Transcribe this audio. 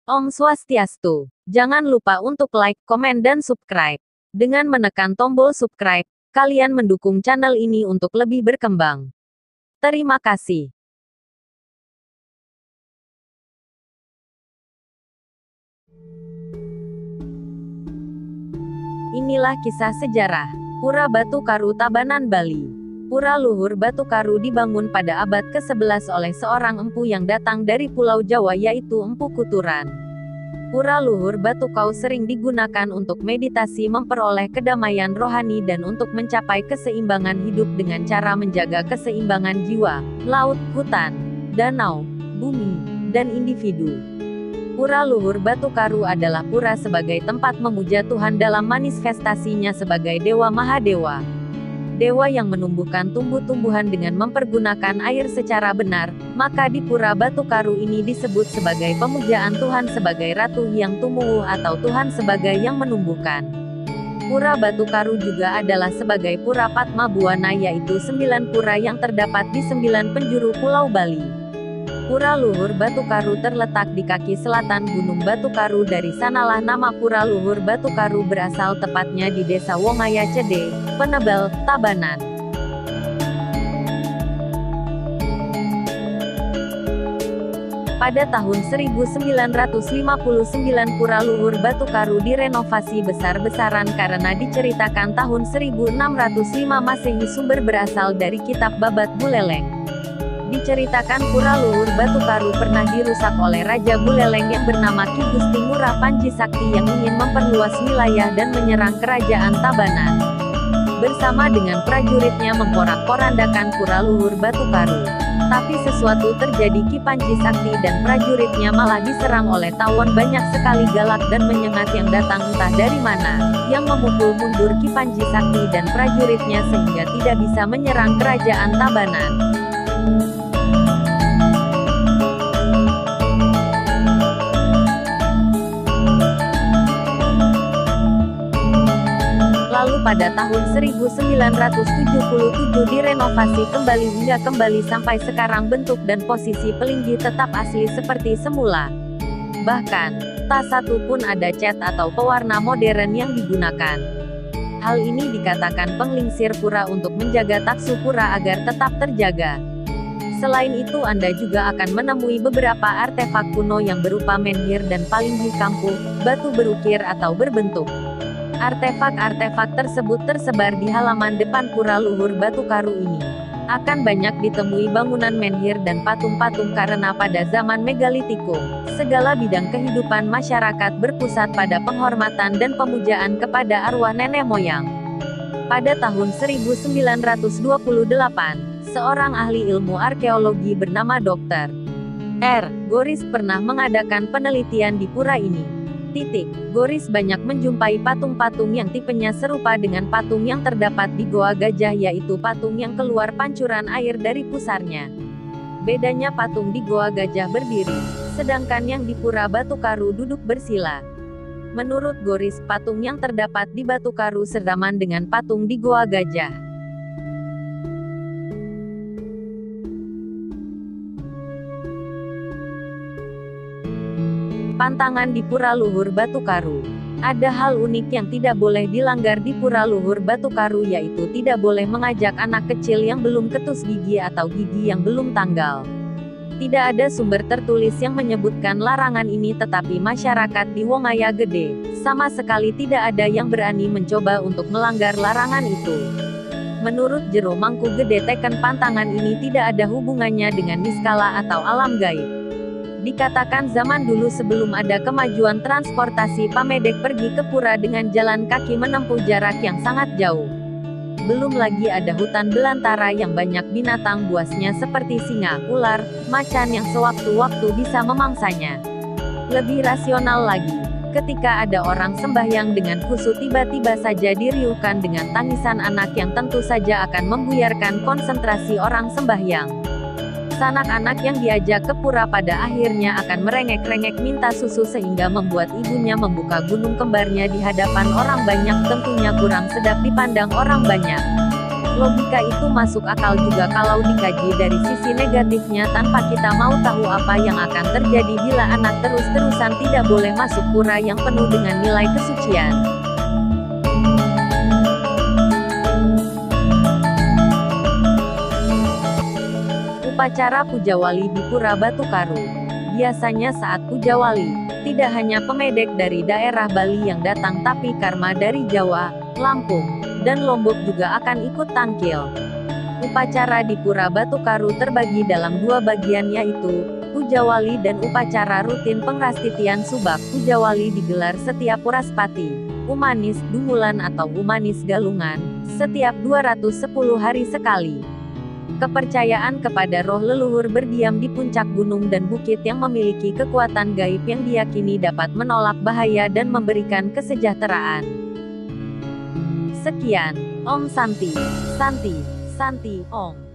Om Swastiastu. Jangan lupa untuk like, komen, dan subscribe. Dengan menekan tombol subscribe, kalian mendukung channel ini untuk lebih berkembang. Terima kasih. Inilah kisah sejarah Pura Batu Karu Tabanan, Bali. Pura luhur Batu Karu dibangun pada abad ke-11 oleh seorang empu yang datang dari Pulau Jawa, yaitu Empu Kuturan. Pura luhur Batu Karu sering digunakan untuk meditasi, memperoleh kedamaian rohani, dan untuk mencapai keseimbangan hidup dengan cara menjaga keseimbangan jiwa, laut, hutan, danau, bumi, dan individu. Pura luhur Batu Karu adalah pura sebagai tempat memuja Tuhan dalam manifestasinya sebagai Dewa Mahadewa. Dewa yang menumbuhkan tumbuh-tumbuhan dengan mempergunakan air secara benar, maka di Pura Batu Karu ini disebut sebagai pemujaan Tuhan sebagai Ratu yang Tumuwuh atau Tuhan sebagai yang menumbuhkan. Pura Batu Karu juga adalah sebagai Pura Padma Buwana, yaitu 9 pura yang terdapat di 9 penjuru Pulau Bali. Pura luhur Batu Karu terletak di kaki selatan Gunung Batu Karu. Dari sanalah nama Pura luhur Batu Karu berasal, tepatnya di Desa Wongaya Cede, Penebel, Tabanan. Pada tahun 1959 Pura luhur Batu Karu direnovasi besar-besaran karena diceritakan tahun 1605 Masehi. Sumber berasal dari kitab Babat Buleleng. Diceritakan Pura luhur Batu Karu pernah dirusak oleh Raja Buleleng yang bernama Ki Gusti Ngurah Panji Sakti yang ingin memperluas wilayah dan menyerang kerajaan Tabanan. Bersama dengan prajuritnya memporak-porandakan Pura luhur Batu Karu. Tapi sesuatu terjadi, Ki Panji Sakti dan prajuritnya malah diserang oleh tawon banyak sekali galak dan menyengat yang datang entah dari mana, yang memukul mundur Ki Panji Sakti dan prajuritnya sehingga tidak bisa menyerang kerajaan Tabanan. Lalu pada tahun 1977 direnovasi kembali hingga kembali sampai sekarang bentuk dan posisi Pelinggi tetap asli seperti semula. Bahkan, tak satu pun ada cat atau pewarna modern yang digunakan. Hal ini dikatakan penglingsir pura untuk menjaga taksu pura agar tetap terjaga. Selain itu Anda juga akan menemui beberapa artefak kuno yang berupa menhir dan palinggi kampuh, batu berukir atau berbentuk. Artefak-artefak tersebut tersebar di halaman depan Pura luhur Batu Karu ini. Akan banyak ditemui bangunan menhir dan patung-patung karena pada zaman Megalitikum, segala bidang kehidupan masyarakat berpusat pada penghormatan dan pemujaan kepada arwah nenek moyang. Pada tahun 1928, seorang ahli ilmu arkeologi bernama Dr. R. Goris pernah mengadakan penelitian di pura ini. Goris banyak menjumpai patung-patung yang tipenya serupa dengan patung yang terdapat di Goa Gajah, yaitu patung yang keluar pancuran air dari pusarnya. Bedanya patung di Goa Gajah berdiri, sedangkan yang di Pura Batu Karu duduk bersila. Menurut Goris, patung yang terdapat di Batu Karu sezaman dengan patung di Goa Gajah. Pantangan di Pura luhur Batu Karu. Ada hal unik yang tidak boleh dilanggar di Pura luhur Batu Karu, yaitu tidak boleh mengajak anak kecil yang belum ketus gigi atau gigi yang belum tanggal. Tidak ada sumber tertulis yang menyebutkan larangan ini, tetapi masyarakat di Wongaya Gede sama sekali tidak ada yang berani mencoba untuk melanggar larangan itu. Menurut Jero Mangku Gede, teken pantangan ini tidak ada hubungannya dengan niskala atau alam gaib. Dikatakan zaman dulu sebelum ada kemajuan transportasi, pamedek pergi ke pura dengan jalan kaki menempuh jarak yang sangat jauh. Belum lagi ada hutan belantara yang banyak binatang buasnya seperti singa, ular, macan yang sewaktu-waktu bisa memangsanya. Lebih rasional lagi, ketika ada orang sembahyang dengan khusyuk tiba-tiba saja diriuhkan dengan tangisan anak yang tentu saja akan membuyarkan konsentrasi orang sembahyang. Anak-anak yang diajak ke pura pada akhirnya akan merengek-rengek minta susu sehingga membuat ibunya membuka gunung kembarnya di hadapan orang banyak, tentunya kurang sedap dipandang orang banyak. Logika itu masuk akal juga kalau dikaji dari sisi negatifnya tanpa kita mau tahu apa yang akan terjadi bila anak terus-terusan tidak boleh masuk pura yang penuh dengan nilai kesucian. Upacara puja wali di Pura Batu Karu. Biasanya saat puja wali, tidak hanya pemedek dari daerah Bali yang datang tapi karma dari Jawa, Lampung, dan Lombok juga akan ikut tampil. Upacara di Pura Batu Karu terbagi dalam dua bagian yaitu, puja wali dan upacara rutin pengrastitian subak. Puja wali digelar setiap Puraspati, Umanis Dumulan atau Umanis Galungan, setiap 210 hari sekali. Kepercayaan kepada roh leluhur berdiam di puncak gunung dan bukit yang memiliki kekuatan gaib yang diyakini dapat menolak bahaya dan memberikan kesejahteraan. Sekian, Om Santi, Santi, Santi, Om.